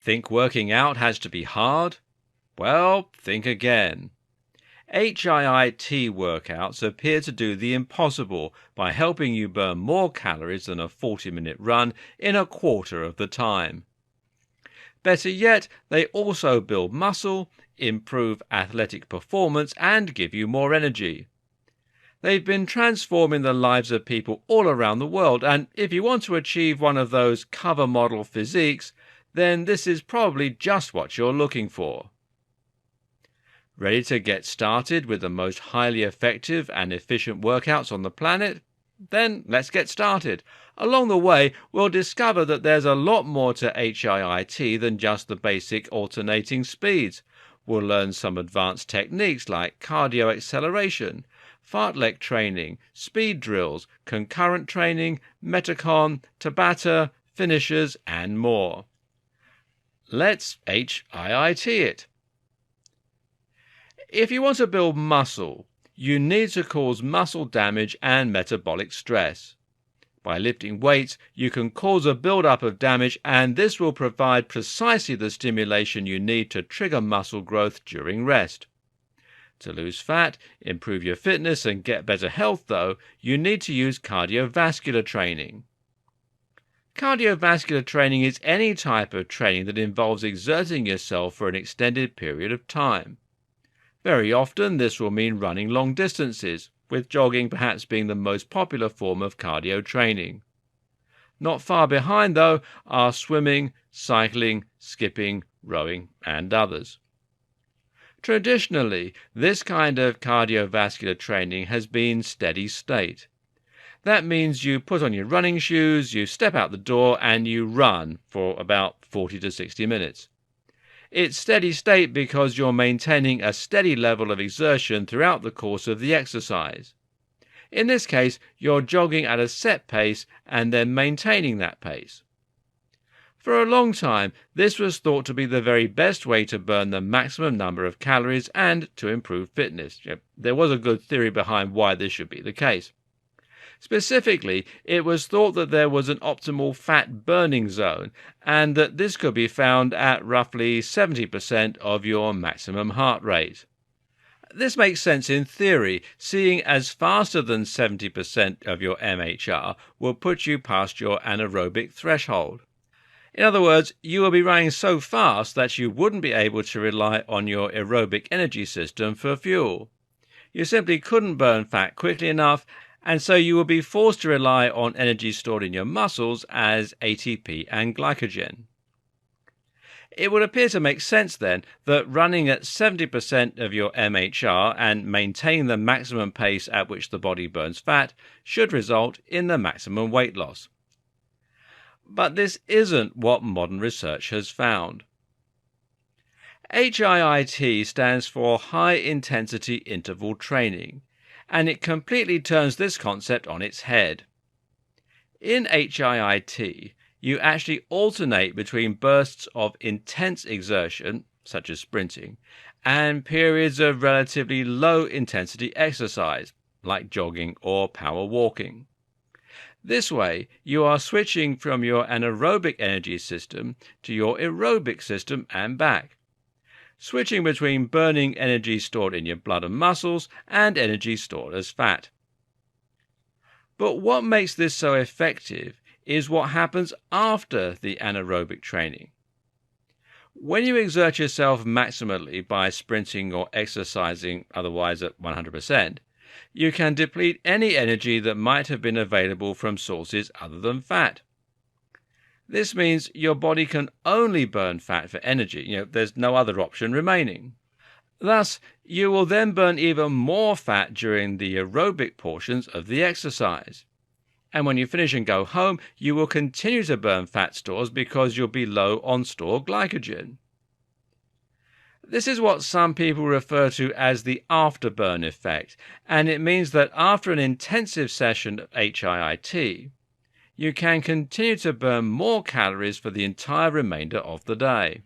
Think working out has to be hard? Well, think again. HIIT workouts appear to do the impossible by helping you burn more calories than a 40-minute run in a quarter of the time. Better yet, they also build muscle, improve athletic performance, and give you more energy. They've been transforming the lives of people all around the world, and if you want to achieve one of those cover model physiques, then this is probably just what you're looking for. Ready to get started with the most highly effective and efficient workouts on the planet? Then let's get started. Along the way, we'll discover that there's a lot more to HIIT than just the basic alternating speeds. We'll learn some advanced techniques like cardio acceleration, fartlek training, speed drills, concurrent training, metacon, Tabata, finishers, and more. Let's HIIT it. If you want to build muscle, you need to cause muscle damage and metabolic stress. By lifting weights, you can cause a build-up of damage, and this will provide precisely the stimulation you need to trigger muscle growth during rest. To lose fat, improve your fitness, and get better health, though, you need to use cardiovascular training. Cardiovascular training is any type of training that involves exerting yourself for an extended period of time. Very often this will mean running long distances, with jogging perhaps being the most popular form of cardio training. Not far behind, though, are swimming, cycling, skipping, rowing, and others. Traditionally, this kind of cardiovascular training has been steady state. That means you put on your running shoes, you step out the door, and you run for about 40 to 60 minutes. It's steady state because you're maintaining a steady level of exertion throughout the course of the exercise. In this case, you're jogging at a set pace and then maintaining that pace. For a long time, this was thought to be the very best way to burn the maximum number of calories and to improve fitness. There was a good theory behind why this should be the case. Specifically, it was thought that there was an optimal fat burning zone and that this could be found at roughly 70% of your maximum heart rate. This makes sense in theory, seeing as faster than 70% of your MHR will put you past your anaerobic threshold. In other words, you will be running so fast that you wouldn't be able to rely on your aerobic energy system for fuel. You simply couldn't burn fat quickly enough, and so you will be forced to rely on energy stored in your muscles as ATP and glycogen. It would appear to make sense then that running at 70% of your MHR and maintaining the maximum pace at which the body burns fat should result in the maximum weight loss. But this isn't what modern research has found. HIIT stands for High Intensity Interval Training, and it completely turns this concept on its head. In HIIT, you actually alternate between bursts of intense exertion, such as sprinting, and periods of relatively low-intensity exercise, like jogging or power walking. This way, you are switching from your anaerobic energy system to your aerobic system and back, switching between burning energy stored in your blood and muscles and energy stored as fat. But what makes this so effective is what happens after the anaerobic training. When you exert yourself maximally by sprinting or exercising otherwise at 100%, you can deplete any energy that might have been available from sources other than fat. This means your body can only burn fat for energy. There's no other option remaining. Thus, you will then burn even more fat during the aerobic portions of the exercise. And when you finish and go home, you will continue to burn fat stores because you'll be low on stored glycogen. This is what some people refer to as the afterburn effect, and it means that after an intensive session of HIIT, you can continue to burn more calories for the entire remainder of the day.